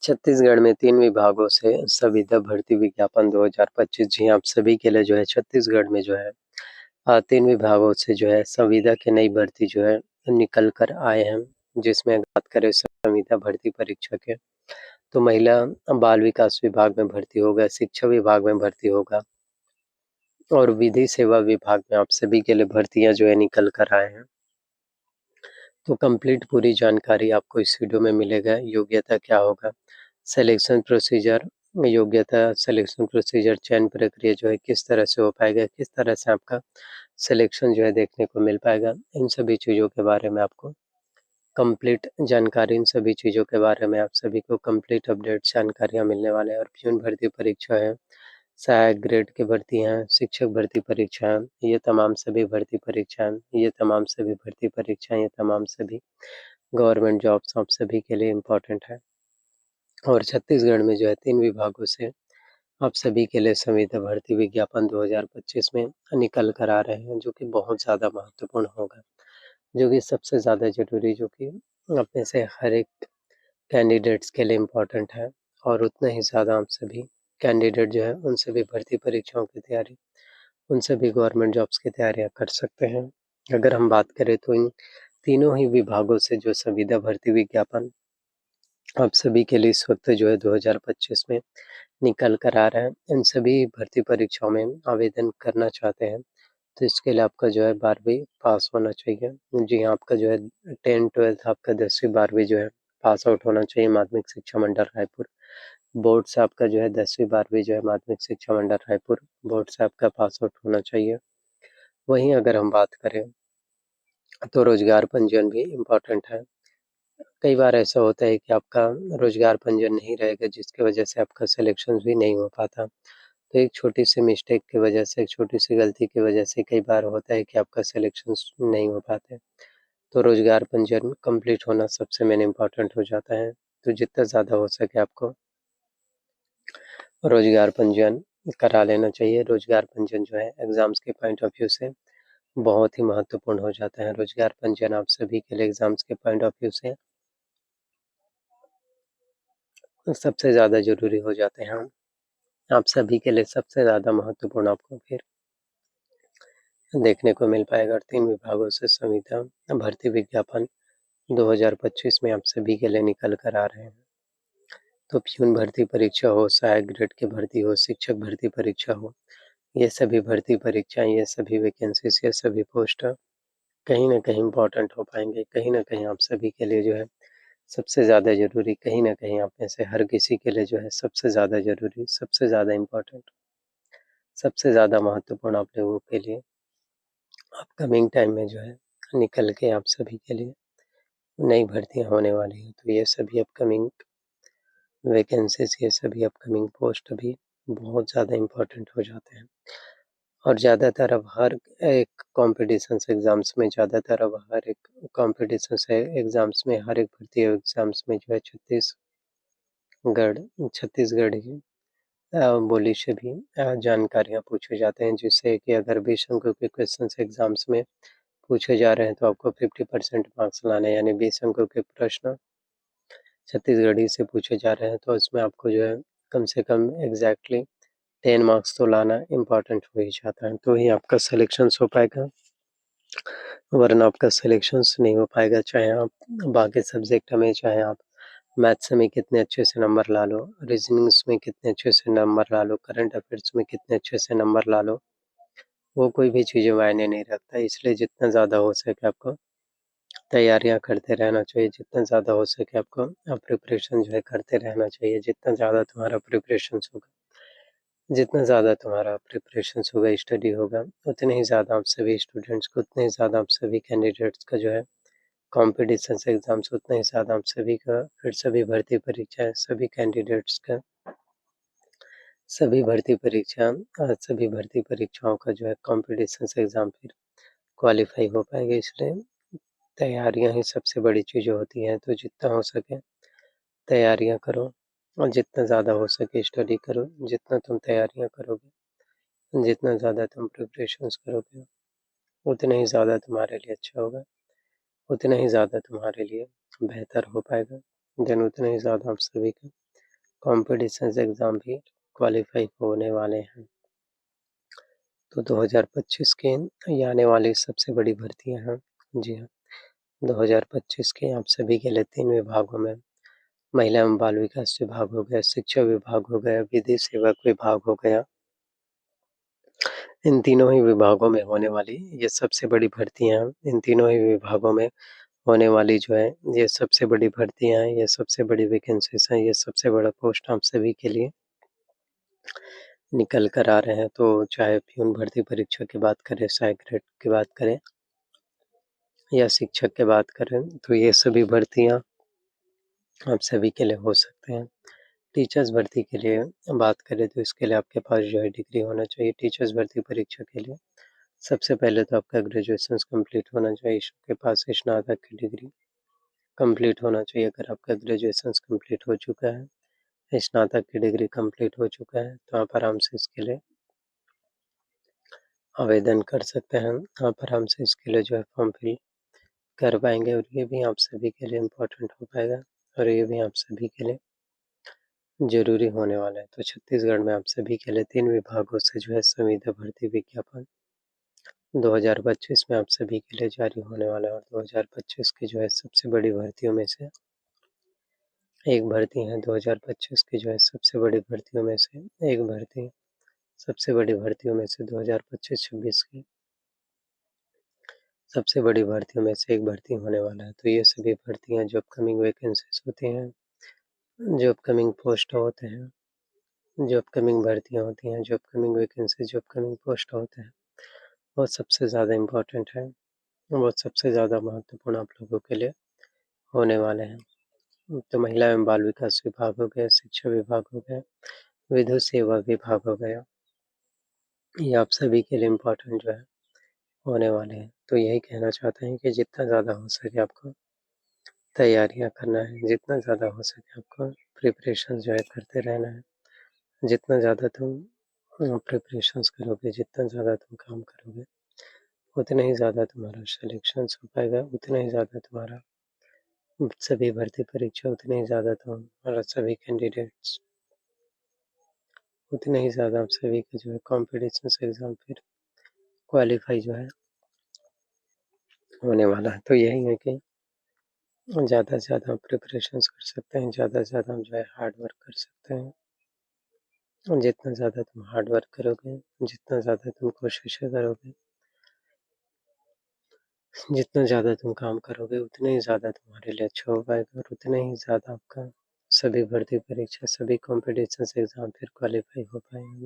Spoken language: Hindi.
छत्तीसगढ़ में 3 विभागों से संविदा भर्ती विज्ञापन 2025। जी हाँ, आप सभी के लिए जो है छत्तीसगढ़ में जो है 3 विभागों से जो है संविदा की नई भर्ती जो है निकल कर आए हैं। जिसमें बात करें संविदा भर्ती परीक्षा के, तो महिला बाल विकास विभाग में भर्ती होगा, शिक्षा विभाग में भर्ती होगा और विधि सेवा विभाग में आप सभी के लिए भर्तियां जो है निकल कर आए हैं। तो कंप्लीट पूरी जानकारी आपको इस वीडियो में मिलेगा। योग्यता क्या होगा, सिलेक्शन प्रोसीजर, योग्यता, सिलेक्शन प्रोसीजर, चयन प्रक्रिया जो है किस तरह से हो पाएगा, किस तरह से आपका सिलेक्शन जो है देखने को मिल पाएगा, इन सभी चीज़ों के बारे में आपको कंप्लीट जानकारी, इन सभी चीज़ों के बारे में आप सभी को कंप्लीट अपडेट जानकारियाँ मिलने वाले हैं। और प्यून भर्ती परीक्षा है, सहायक ग्रेड की भर्ती हैं, शिक्षक भर्ती परीक्षा, ये तमाम सभी भर्ती परीक्षाएं, ये तमाम सभी भर्ती परीक्षाएं, ये तमाम सभी गवर्नमेंट जॉब्स आप सभी के लिए इम्पोर्टेंट है। और छत्तीसगढ़ में जो है 3 विभागों से आप सभी के लिए संविदा भर्ती विज्ञापन 2025 में निकल कर आ रहे हैं, जो कि बहुत ज़्यादा महत्वपूर्ण होगा, जो कि सबसे ज़्यादा ज़रूरी, जो कि अपने से हर एक कैंडिडेट्स के लिए इम्पोर्टेंट है। और उतना ही ज़्यादा आप सभी कैंडिडेट जो है उन सभी भर्ती परीक्षाओं की तैयारी, उन सभी गवर्नमेंट जॉब्स की तैयारियां कर सकते हैं। अगर हम बात करें तो इन तीनों ही विभागों से जो संविदा भर्ती विज्ञापन आप सभी के लिए इस वक्त जो है 2025 में निकल कर आ रहा है, इन सभी भर्ती परीक्षाओं में आवेदन करना चाहते हैं तो इसके लिए आपका जो है 12वीं पास होना चाहिए। जी हाँ, आपका जो है 10-12 आपका 10वीं 12वीं जो है पास आउट होना चाहिए माध्यमिक शिक्षा मंडल रायपुर बोर्ड से। आपका जो है 10वीं 12वीं जो है माध्यमिक शिक्षा मंडल रायपुर बोर्ड से आपका पास आउट होना चाहिए। वहीं अगर हम बात करें तो रोजगार पंजीयन भी इम्पोर्टेंट है। कई बार ऐसा होता है कि आपका रोजगार पंजीयन नहीं रहेगा, जिसकी वजह से आपका सिलेक्शन भी नहीं हो पाता। तो एक छोटी सी मिस्टेक की वजह से, एक छोटी सी गलती की वजह से कई बार होता है कि आपका सिलेक्शन नहीं हो पाते। तो रोजगार पंजीयन कंप्लीट होना सबसे मेन इम्पोर्टेंट हो जाता है। तो जितना ज़्यादा हो सके आपको रोजगार पंजीयन करा लेना चाहिए। रोजगार पंजीयन जो है एग्ज़ाम्स के पॉइंट ऑफ व्यू से बहुत ही महत्वपूर्ण हो जाता है। रोजगार पंजीयन आप सभी के लिए एग्ज़ाम्स के पॉइंट ऑफ व्यू से सबसे ज़्यादा ज़रूरी हो जाते हैं। आप सभी के लिए सबसे ज़्यादा महत्वपूर्ण आपको फिर देखने को मिल पाएगा। और 3 विभागों से संविदा भर्ती विज्ञापन 2025 में आप सभी के लिए निकल कर आ रहे हैं। तो प्यून भर्ती परीक्षा हो, सहायक ग्रेड की भर्ती हो, शिक्षक भर्ती परीक्षा हो, ये सभी भर्ती परीक्षाएं, ये सभी वैकेंसीज, ये सभी पोस्ट कहीं ना कहीं इम्पोर्टेंट हो पाएंगे। कहीं ना कहीं आप सभी के लिए जो है सबसे ज़्यादा ज़रूरी, कहीं ना कहीं आप में से हर किसी के लिए जो है सबसे ज़्यादा ज़रूरी, सबसे ज़्यादा इम्पोर्टेंट, सबसे ज़्यादा महत्वपूर्ण आप लोगों के लिए अपकमिंग टाइम में जो है निकल के आप सभी के लिए नई भर्तियां होने वाली हैं। तो ये सभी अपकमिंग वैकेंसीज, ये सभी अपकमिंग पोस्ट अभी बहुत ज़्यादा इम्पोर्टेंट हो जाते हैं। और ज़्यादातर अब हर एक कॉम्पिटिशन्स एग्ज़ाम्स में, ज़्यादातर अब हर एक कॉम्पिटिशन्स एग्ज़ाम्स में, हर एक भर्ती एग्ज़ाम्स में जो है छत्तीसगढ़ की बोली से भी जानकारियाँ पूछे जाते हैं, जिससे कि अगर 20 अंकों के क्वेश्चंस एग्ज़ाम्स में पूछे जा रहे हैं तो आपको 50% मार्क्स लाने हैं, यानी 20 अंकों के प्रश्न छत्तीसगढ़ी से पूछे जा रहे हैं तो इसमें आपको जो है कम से कम एग्जैक्टली 10 मार्क्स तो लाना इम्पॉर्टेंट हो ही जाता है, तो ही आपका सिलेक्शंस हो पाएगा। वरना आपका सिलेक्शंस नहीं हो पाएगा, चाहे आप बाकी सब्जेक्ट में, चाहे आप मैथ्स में कितने अच्छे से नंबर ला लो, रीजनिंग्स में कितने अच्छे से नंबर ला लो, करंट अफेयर्स में कितने अच्छे से नंबर ला लो, वो कोई भी चीज़ें मायने नहीं रखता। इसलिए जितना ज़्यादा हो सके आपको तैयारियाँ करते रहना चाहिए, जितना ज़्यादा हो सके आपको प्रिपरेशन जो है करते रहना चाहिए। जितना ज़्यादा तुम्हारा प्रिपरेशंस होगा, जितना ज़्यादा तुम्हारा प्रिपरेशंस होगा, स्टडी होगा, उतने ही ज़्यादा आप सभी स्टूडेंट्स को, उतने ही ज़्यादा आप सभी कैंडिडेट्स का जो है कॉम्पिटिशन्स एग्ज़ाम्स, उतना ही ज़्यादा आप सभी का फिर सभी भर्ती परीक्षाएँ, सभी कैंडिडेट्स का सभी भर्ती परीक्षाओं का जो है कॉम्पिटिशन्स एग्ज़ाम फिर क्वालिफाई हो पाएगा। इसलिए तैयारियाँ ही सबसे बड़ी चीज़ें होती हैं। तो जितना हो सके तैयारियाँ करो और जितना ज़्यादा हो सके स्टडी करो। जितना तुम तैयारियाँ करोगे, जितना ज़्यादा तुम प्रिपरेशंस करोगे, उतना ही ज़्यादा तुम्हारे लिए अच्छा होगा, उतना ही ज़्यादा तुम्हारे लिए बेहतर हो पाएगा। देन उतना ही ज़्यादा आप सभी का कॉम्पिटिशन्स एग्ज़ाम भी क्वालिफ़ाई होने वाले हैं। तो 2025 के ये आने वाली सबसे बड़ी भर्तियाँ हैं। जी हाँ, 2025 के आप सभी के लिए 3 विभागों में महिला एवं बाल विकास विभाग हो गया, शिक्षा विभाग हो गया, विधि सेवक विभाग हो गया। इन तीनों ही विभागों में होने वाली ये सबसे बड़ी भर्तियाँ हैं। इन तीनों ही विभागों में होने वाली जो है ये सबसे बड़ी भर्तियाँ हैं, ये सबसे बड़ी वैकेंसीज़ हैं, ये सबसे बड़ा पोस्ट आप सभी के लिए निकल कर आ रहे हैं। तो चाहे प्यून भर्ती परीक्षा की बात करें, सहायक ग्रेड की बात करें या शिक्षक की बात करें, तो ये सभी भर्तियाँ आप सभी के लिए हो सकते हैं। टीचर्स भर्ती के लिए बात करें तो इसके लिए आपके पास जो है डिग्री होना चाहिए। टीचर्स भर्ती परीक्षा के लिए सबसे पहले तो आपका ग्रेजुएशन कंप्लीट होना चाहिए, आपके पास स्नातक की डिग्री कंप्लीट होना चाहिए। अगर आपका ग्रेजुएशन कंप्लीट हो चुका है, स्नातक की डिग्री कंप्लीट हो चुका है, तो आप आराम से इसके लिए आवेदन कर सकते हैं। आप आराम से इसके लिए जो है फॉर्म फिल कर पाएँगे और ये भी आप सभी के लिए इम्पोर्टेंट हो पाएगा और ये भी आप सभी के लिए ज़रूरी होने वाला है। तो छत्तीसगढ़ में आप सभी के लिए 3 विभागों से जो है संविदा भर्ती विज्ञापन 2025 में आप सभी के लिए जारी होने वाला है और 2025 की जो है सबसे बड़ी भर्तियों में से एक भर्ती है। 2025 की जो है सबसे बड़ी भर्तियों में से एक भर्ती, सबसे बड़ी भर्तियों में से 2025-26 की सबसे बड़ी भर्तियों में से एक भर्ती होने वाला है। तो ये सभी भर्तियाँ जो अपकमिंग वैकेंसीज़ होती हैं, जो अपकमिंग पोस्ट होते हैं, जो अपकमिंग भर्तियाँ होती हैं, जो अपकमिंग वैकेंसी, जो अपकमिंग पोस्ट होते हैं, वो सबसे ज़्यादा इम्पोर्टेंट है, वो सबसे ज़्यादा महत्वपूर्ण आप लोगों के लिए होने वाले हैं। तो महिला एवं बाल विकास विभाग हो गया, शिक्षा विभाग हो गया, विधि सेवा विभाग हो गया, ये आप सभी के लिए इम्पोर्टेंट जो है होने वाले हैं। तो यही कहना चाहते हैं कि जितना ज़्यादा हो सके आपको तैयारियाँ करना है, जितना ज़्यादा हो सके आपको प्रिपरेशन जो है करते रहना है। जितना ज़्यादा तुम प्रिपरेशंस करोगे, जितना ज़्यादा तुम काम करोगे, उतना ही ज़्यादा तुम्हारा सिलेक्शंस हो पाएगा, उतना ही ज़्यादा तुम्हारा सभी भर्ती परीक्षा, उतने ही ज़्यादा तुम्हारा सभी कैंडिडेट्स, उतने ही ज़्यादा आप सभी का जो है कॉम्पिटिशन्स एग्ज़ाम फिर क्वालिफ़ाई जो है होने वाला है। तो यही है कि ज़्यादा से ज़्यादा प्रिपरेशंस कर सकते हैं, ज़्यादा से ज़्यादा हम जो है हार्ड वर्क कर सकते हैं। जितना ज़्यादा तुम हार्ड वर्क करोगे, जितना ज़्यादा तुम कोशिशें करोगे, जितना ज़्यादा तुम काम करोगे, उतना ही ज़्यादा तुम्हारे लिए अच्छा हो पाएगा और उतना ही ज़्यादा आपका सभी भर्ती परीक्षा, सभी कॉम्पिटिशन्स एग्ज़ाम फिर क्वालिफ़ाई हो पाएँगे।